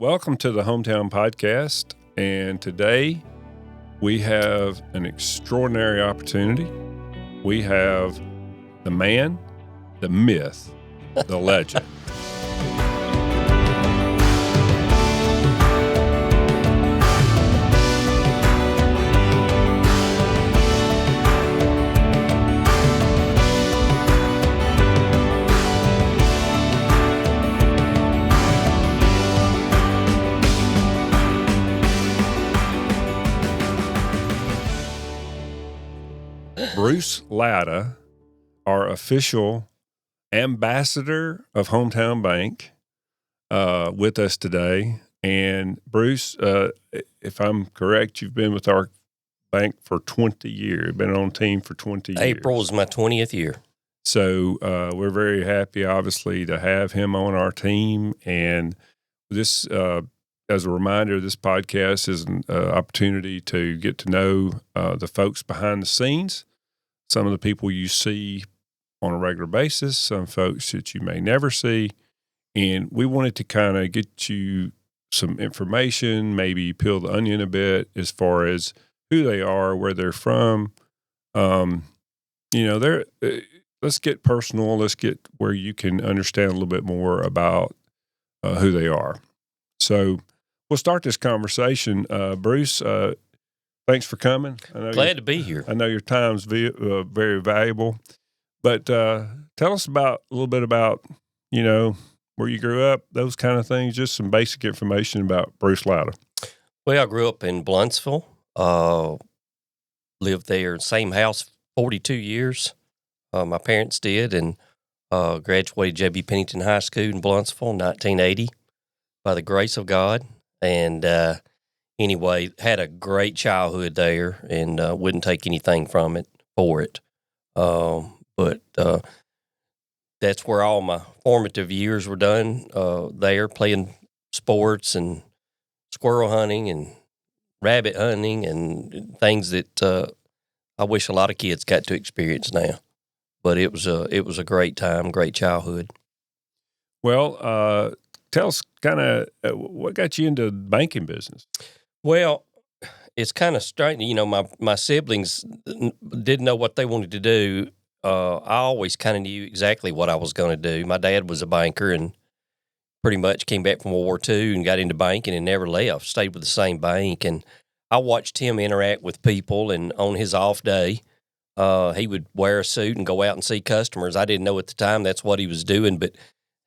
Welcome to the HomeTown podcast. And today we have an extraordinary opportunity. We have the man, the myth, the legend. Bruce Latta, our official ambassador of HomeTown Bank, with us today. And Bruce, if I'm correct, you've been with our bank for 20 years. You've been on team for 20 years. April is my 20th year. So we're very happy, obviously, to have him on our team. And this, as a reminder, this podcast is an opportunity to get to know the folks behind the scenes. Some of the people you see on a regular basis, some folks that you may never see. And we wanted to kind of get you some information, maybe peel the onion a bit as far as who they are, where they're from. Let's get personal. Let's get where you can understand a little bit more about who they are. So we'll start this conversation. Bruce, thanks for coming. Glad to be here. I know your time's very valuable, but tell us a little bit about, where you grew up, those kind of things, just some basic information about Bruce Latta. Well, I grew up in Blountsville, lived there, same house, 42 years. My parents did, and graduated J.B. Pennington High School in Blountsville in 1980 by the grace of God. And anyway, had a great childhood there and wouldn't take anything from it for it. But that's where all my formative years were done, there, playing sports and squirrel hunting and rabbit hunting and things that I wish a lot of kids got to experience now. But it was a great time, great childhood. Well, tell us kind of what got you into the banking business. Well, it's kind of strange. My siblings didn't know what they wanted to do. I always kind of knew exactly what I was going to do. My dad was a banker and pretty much came back from World War II and got into banking and never left, stayed with the same bank. And I watched him interact with people, and on his off day, he would wear a suit and go out and see customers. I didn't know at the time that's what he was doing, but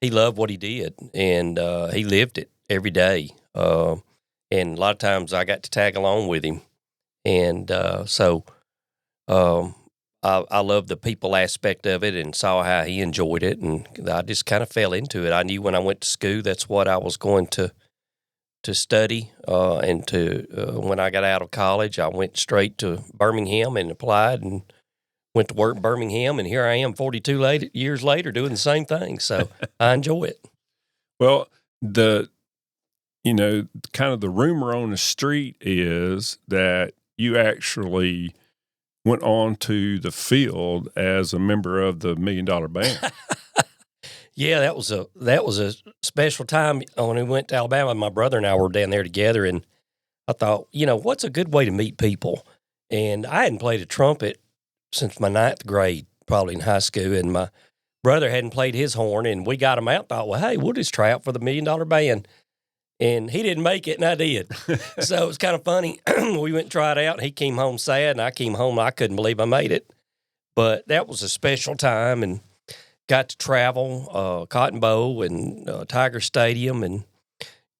he loved what he did, and he lived it every day. And a lot of times I got to tag along with him. And so I loved the people aspect of it and saw how he enjoyed it. And I just kind of fell into it. I knew when I went to school, that's what I was going to study. And when I got out of college, I went straight to Birmingham and applied and went to work in Birmingham. And here I am 42 years later doing the same thing. So I enjoy it. Well, kind of the rumor on the street is that you actually went on to the field as a member of the $1 Million Band. Yeah, that was a special time when we went to Alabama. My brother and I were down there together, and I thought, what's a good way to meet people? And I hadn't played a trumpet since my 9th grade, probably in high school, and my brother hadn't played his horn, and we got him out. Thought, well, hey, we'll just try out for the $1 Million Band. And he didn't make it, and I did. So it was kind of funny. We went and tried out. He came home sad, and I came home, and I couldn't believe I made it. But that was a special time, and got to travel Cotton Bowl and Tiger Stadium. And,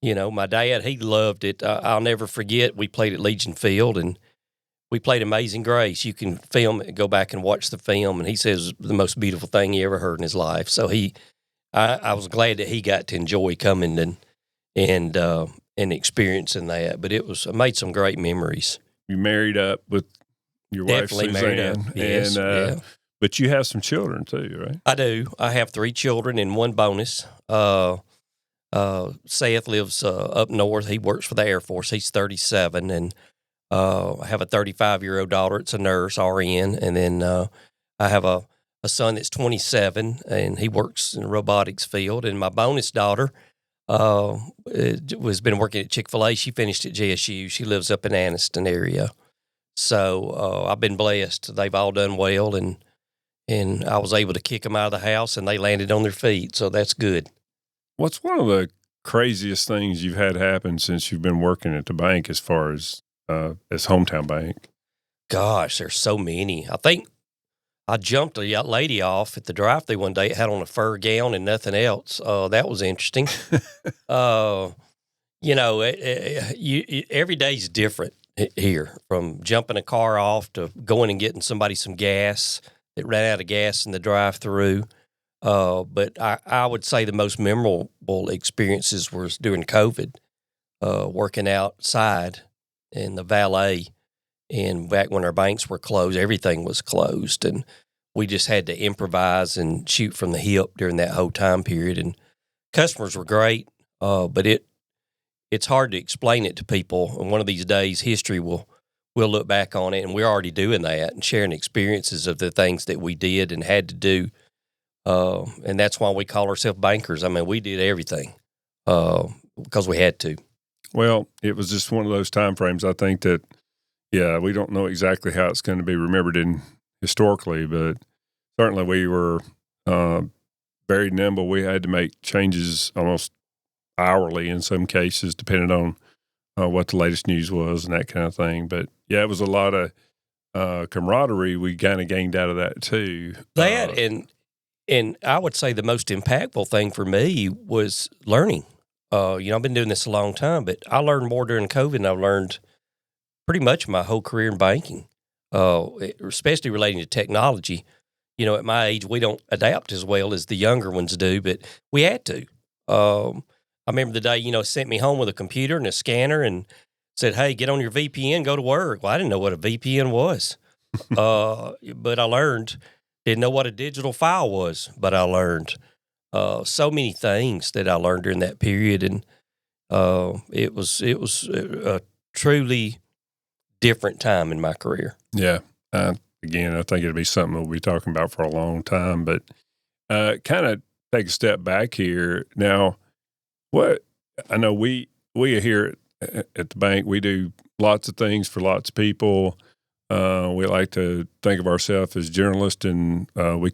my dad, he loved it. I'll never forget, we played at Legion Field, and we played Amazing Grace. You can go back and watch the film, and he says the most beautiful thing he ever heard in his life. So I was glad that he got to enjoy coming and experiencing that. But I made some great memories. You married up with your wife, Suzanne. Married up, yes. And, but you have some children too, right? I do. I have 3 children and 1 bonus. Seth lives up north. He works for the Air Force. He's 37. And I have a 35-year-old daughter. It's a nurse, RN. And then I have a son that's 27, and he works in the robotics field. And my bonus daughter, was been working at Chick-fil-A. She finished at JSU. She lives up in Anniston area. So I've been blessed. They've all done well, and I was able to kick them out of the house, and they landed on their feet. So that's good. What's one of the craziest things you've had happen since you've been working at the bank as far as HomeTown Bank? Gosh, there's so many. I think I jumped a lady off at the drive-thru one day. It had on a fur gown and nothing else. That was interesting. Every day's different here, from jumping a car off to going and getting somebody some gas that ran out of gas in the drive-thru. But I would say the most memorable experiences was during COVID, working outside in the valet. And back when our banks were closed, everything was closed, and we just had to improvise and shoot from the hip during that whole time period. And customers were great, but it's hard to explain it to people. And one of these days, history we'll look back on it, and we're already doing that and sharing experiences of the things that we did and had to do. And that's why we call ourselves bankers. I mean, we did everything because we had to. Well, it was just one of those time frames. I think that, yeah, we don't know exactly how it's going to be remembered historically, but certainly we were very nimble. We had to make changes almost hourly in some cases, depending on what the latest news was and that kind of thing. But yeah, it was a lot of camaraderie we kind of gained out of that too. That and I would say the most impactful thing for me was learning. I've been doing this a long time, but I learned more during COVID than I've learned pretty much my whole career in banking, especially relating to technology. At my age, we don't adapt as well as the younger ones do, but we had to. I remember the day, sent me home with a computer and a scanner and said, hey, get on your VPN, go to work. Well, I didn't know what a VPN was, but I learned. Didn't know what a digital file was, but I learned so many things that I learned during that period, and it was a truly different time in my career. Yeah. Again, I think it'll be something we'll be talking about for a long time, but kind of take a step back here. Now, what I know we here at the bank, we do lots of things for lots of people. We like to think of ourselves as generalists, and we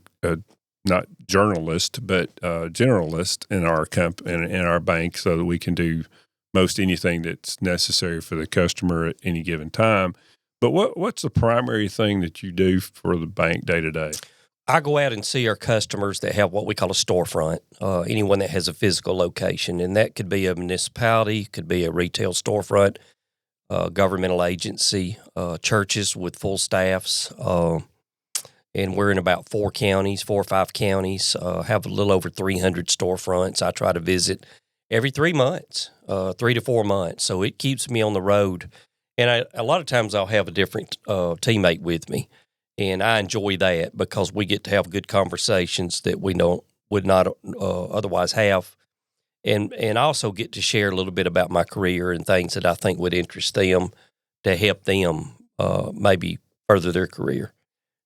not journalist, but generalist in our in our bank, so that we can do most anything that's necessary for the customer at any given time. But what's the primary thing that you do for the bank day to day? I go out and see our customers that have what we call a storefront, anyone that has a physical location, and that could be a municipality, could be a retail storefront, governmental agency, churches with full staffs, and we're in about 4 or 5 counties, have a little over 300 storefronts. I try to visit every 3 months, 3 to 4 months. So it keeps me on the road. And a lot of times I'll have a different teammate with me. And I enjoy that because we get to have good conversations that we would not otherwise have. And I also get to share a little bit about my career and things that I think would interest them to help them maybe further their career.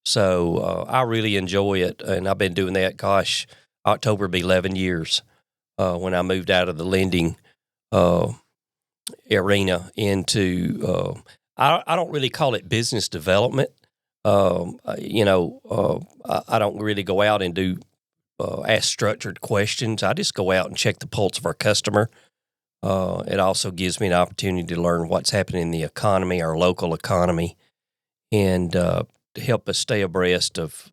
So I really enjoy it. And I've been doing that, October will be 11 years. When I moved out of the lending arena into, I don't really call it business development. I don't really go out and do ask structured questions. I just go out and check the pulse of our customer. It also gives me an opportunity to learn what's happening in the economy, our local economy, and to help us stay abreast of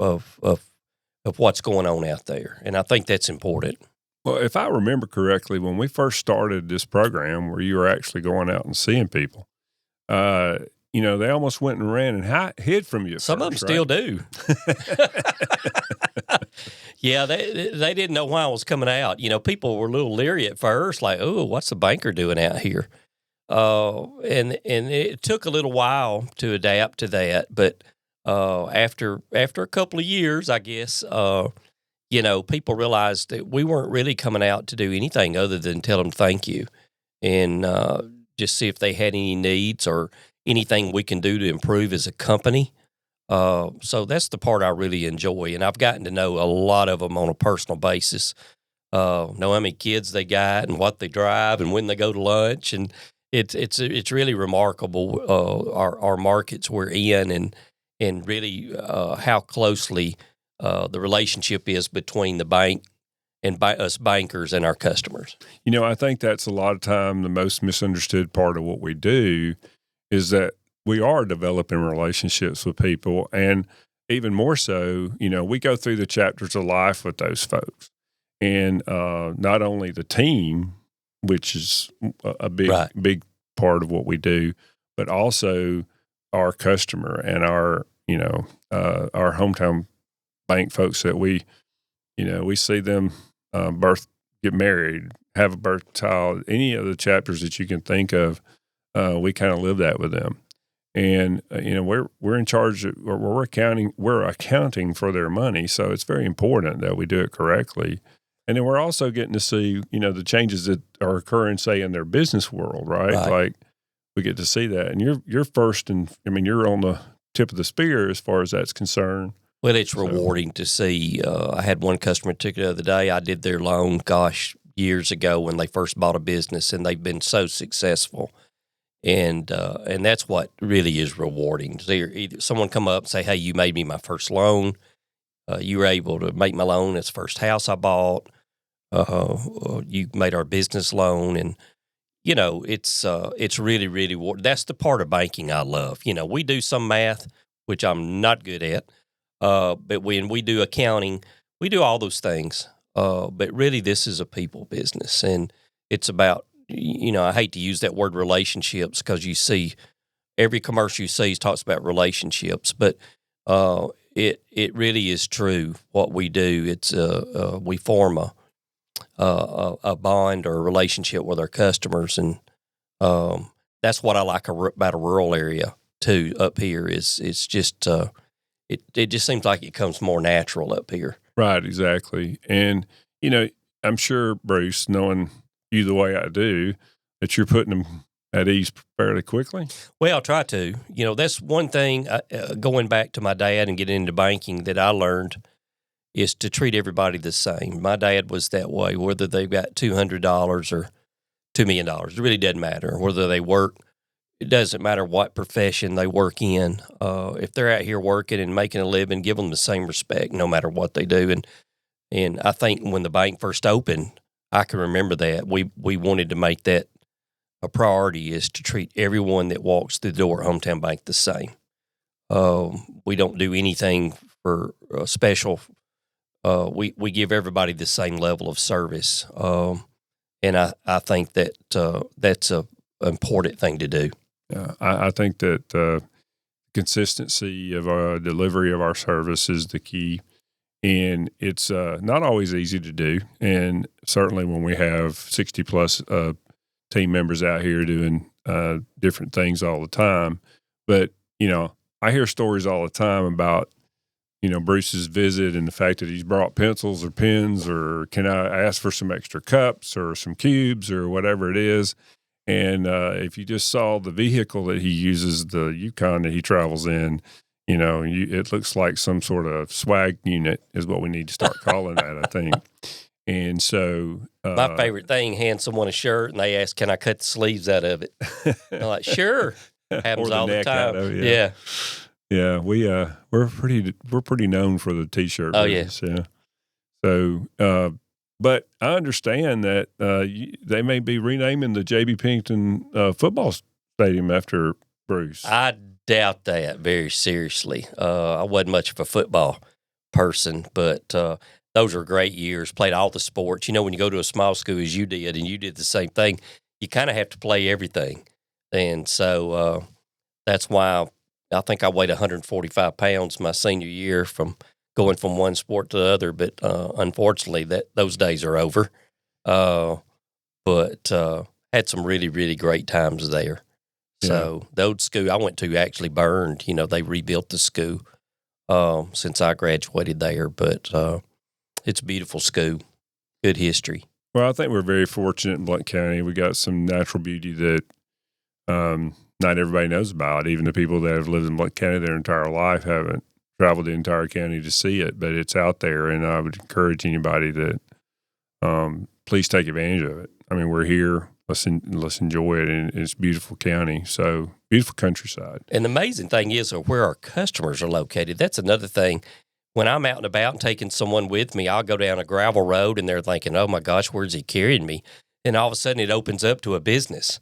what's going on out there. And I think that's important. Well, if I remember correctly, when we first started this program where you were actually going out and seeing people, they almost went and ran and hid from you. Some of them still do. Yeah, they didn't know why I was coming out. People were a little leery at first, like, oh, what's the banker doing out here? And it took a little while to adapt to that. But after a couple of years, I guess, people realized that we weren't really coming out to do anything other than tell them thank you and just see if they had any needs or anything we can do to improve as a company. So that's the part I really enjoy, and I've gotten to know a lot of them on a personal basis. know how many kids they got and what they drive and when they go to lunch. And it's really remarkable, our markets we're in and really how closely the relationship is between the bank and us bankers and our customers. I think that's a lot of time the most misunderstood part of what we do is that we are developing relationships with people. And even more so, we go through the chapters of life with those folks. And not only the team, which is a big part of what we do, but also our customer and our HomeTown bank folks that we see them get married, have a birth child, any of the chapters that you can think of, we kind of live that with them. And we're in charge of, or we're accounting for their money, so it's very important that we do it correctly. And then we're also getting to see the changes that are occurring, say, in their business world, right? Like we get to see that, and you're first, and you're on the tip of the spear as far as that's concerned. Well, it's rewarding to see. I had one customer took the other day. I did their loan, years ago when they first bought a business, and they've been so successful. And that's what really is rewarding. Either someone come up and say, "Hey, you made me my first loan. You were able to make my loan. It's the first house I bought. You made our business loan." And it's really, really rewarding. That's the part of banking I love. We do some math, which I'm not good at. But when we do accounting, we do all those things. But really, this is a people business, and it's about, I hate to use that word relationships because you see every commercial you see talks about relationships, but it really is true what we do. It's we form a bond or a relationship with our customers, and that's what I like about a rural area too. Up here it's just. It just seems like it comes more natural up here. Right, exactly. And, I'm sure, Bruce, knowing you the way I do, that you're putting them at ease fairly quickly. Well, I'll try to. That's one thing, going back to my dad and getting into banking, that I learned is to treat everybody the same. My dad was that way, whether they've got $200 or $2 million. It really doesn't matter. Whether they work, it doesn't matter what profession they work in. If they're out here working and making a living, give them the same respect no matter what they do. And I think when the bank first opened, I can remember that. We wanted to make that a priority, is to treat everyone that walks through the door at HomeTown Bank the same. We don't do anything for special. We give everybody the same level of service. And I think that that's an important thing to do. I think that consistency of our delivery of our service is the key, and it's not always easy to do. And certainly when we have 60 plus team members out here doing different things all the time. But I hear stories all the time about Bruce's visit and the fact that he's brought pencils or pens, or can I ask for some extra cups or some cubes or whatever it is. And if you just saw the vehicle that he uses, the Yukon that he travels in, it looks like some sort of swag unit is what we need to start calling that, I think. And so my favorite thing, hand someone a shirt and they ask, "Can I cut the sleeves out of it?" I'm like, "Sure." Happens all the time. Yeah. Yeah, we're pretty known for the T-shirt business. Yeah. So, but I understand that they may be renaming the J.B. Pennington football stadium after Bruce. I doubt that very seriously. I wasn't much of a football person, but those were great years. Played all the sports. When you go to a small school as you did, and you did the same thing, you kind of have to play everything. And so that's why I think I weighed 145 pounds my senior year from going from one sport to the other. But unfortunately, those days are over. But had some really, really great times there. Yeah. So the old school I went to actually burned. They rebuilt the school since I graduated there. But it's a beautiful school, good history. Well, I think we're very fortunate in Blount County. We got some natural beauty that not everybody knows about. Even the people that have lived in Blount County their entire life haven't traveled the entire county to see it, but it's out there. And I would encourage anybody that please take advantage of it. I mean, we're here. Let's enjoy it, and it's a beautiful county. So beautiful countryside. And the amazing thing is where our customers are located. That's another thing. When I'm out and about and taking someone with me, I'll go down a gravel road and they're thinking, "Oh my gosh, where's he carrying me?" And all of a sudden, it opens up to a business.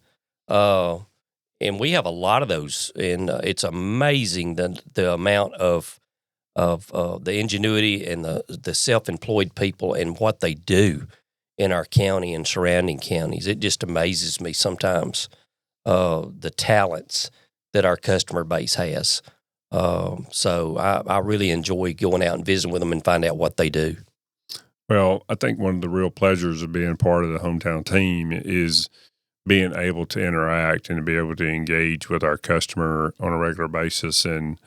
And we have a lot of those, and it's amazing the amount of the ingenuity and the self-employed people and what they do in our county and surrounding counties. It just amazes me sometimes, the talents that our customer base has. So I really enjoy going out and visiting with them and find out what they do. Well, I think one of the real pleasures of being part of the HomeTown team is being able to interact and to be able to engage with our customer on a regular basis and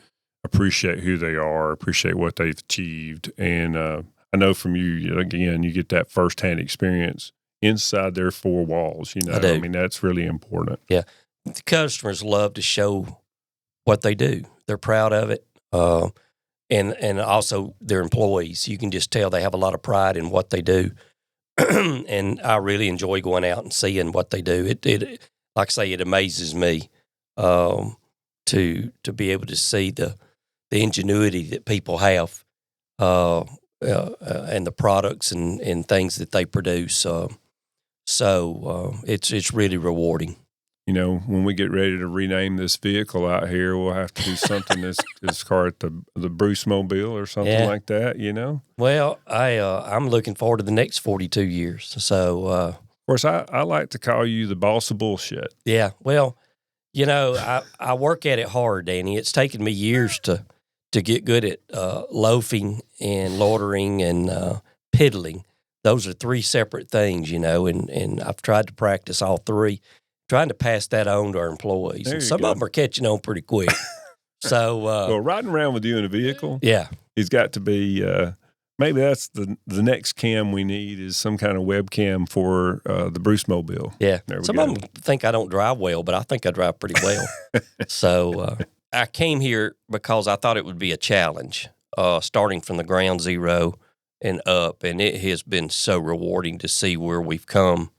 appreciate who they are, appreciate what they've achieved. And I know from you, again, you get that firsthand experience inside their four walls. I do. I mean, that's really important. Yeah. The customers love to show what they do. They're proud of it. And also their employees. You can just tell they have a lot of pride in what they do. And I really enjoy going out and seeing what they do. It like I say, it amazes me to be able to see the ingenuity that people have and the products and things that they produce. So it's really rewarding. When we get ready to rename this vehicle out here, we'll have to do something that's called the Bruce Mobile or something like that, Well, I'm looking forward to the next 42 years. So, of course, I like to call you the boss of bullshit. Yeah. Well, I work at it hard, Danny. It's taken me years to get good at loafing and loitering and piddling. Those are three separate things, and I've tried to practice all three. Trying to pass that on to our employees. And some of them are catching on pretty quick. So, well, riding around with you in a vehicle, yeah, he's got to be. Maybe that's the next cam we need is some kind of webcam for the Bruce Mobile. Yeah, some of them think I don't drive well, but I think I drive pretty well. So I came here because I thought it would be a challenge, starting from the ground zero and up, and it has been so rewarding to see where we've come.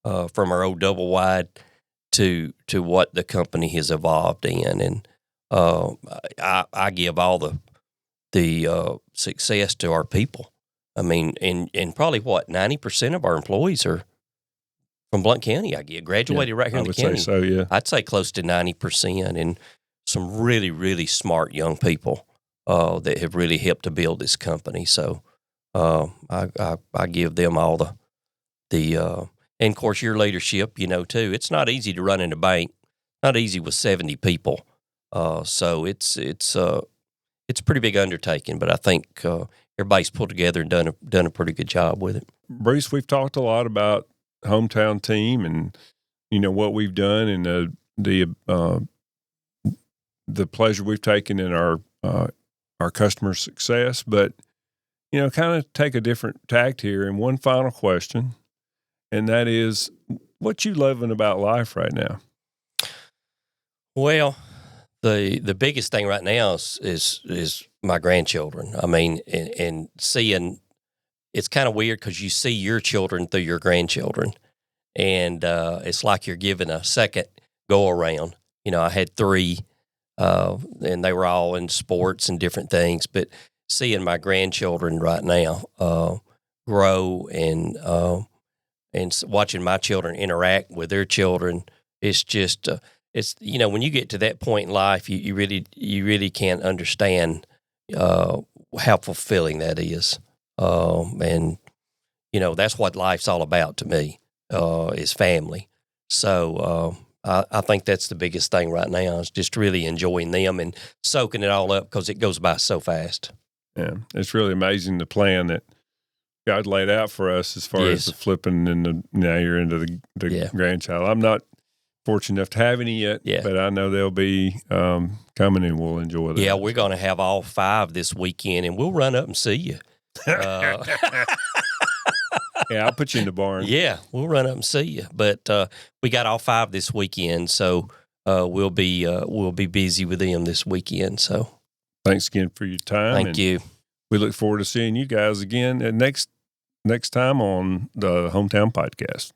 From our old double wide to what the company has evolved in, and I give all the success to our people. I mean, and probably 90% of our employees are from Blount County. I get graduated right here in the county. Say so, yeah. I'd say close to 90%, and some really really smart young people that have really helped to build this company. So I give them all the and, of course, your leadership, too. It's not easy to run in a bank, not easy with 70 people. So it's a pretty big undertaking, but I think everybody's pulled together and done a pretty good job with it. Bruce, we've talked a lot about HomeTown team and, what we've done and the pleasure we've taken in our customer success, but, kind of take a different tact here. And one final question. And that is, what you loving about life right now? Well, the biggest thing right now is my grandchildren. I mean, and seeing, it's kind of weird because you see your children through your grandchildren, and it's like you're given a second go around. I had three, and they were all in sports and different things, but seeing my grandchildren right now grow and watching my children interact with their children, it's just, when you get to that point in life, you really can't understand how fulfilling that is. And, that's what life's all about to me, is family. So I think that's the biggest thing right now is just really enjoying them and soaking it all up because it goes by so fast. Yeah, it's really amazing the plan that God laid out for us as far as the flipping and now you're into the grandchild. I'm not fortunate enough to have any yet, but I know they'll be coming and we'll enjoy them. Yeah, we're going to have all 5 this weekend, and we'll run up and see you. Yeah, I'll put you in the barn. Yeah, we'll run up and see you. But we got all 5 this weekend, so we'll be busy with them this weekend. So thanks again for your time. Thank you. We look forward to seeing you guys again next next time on the HomeTown Podcast.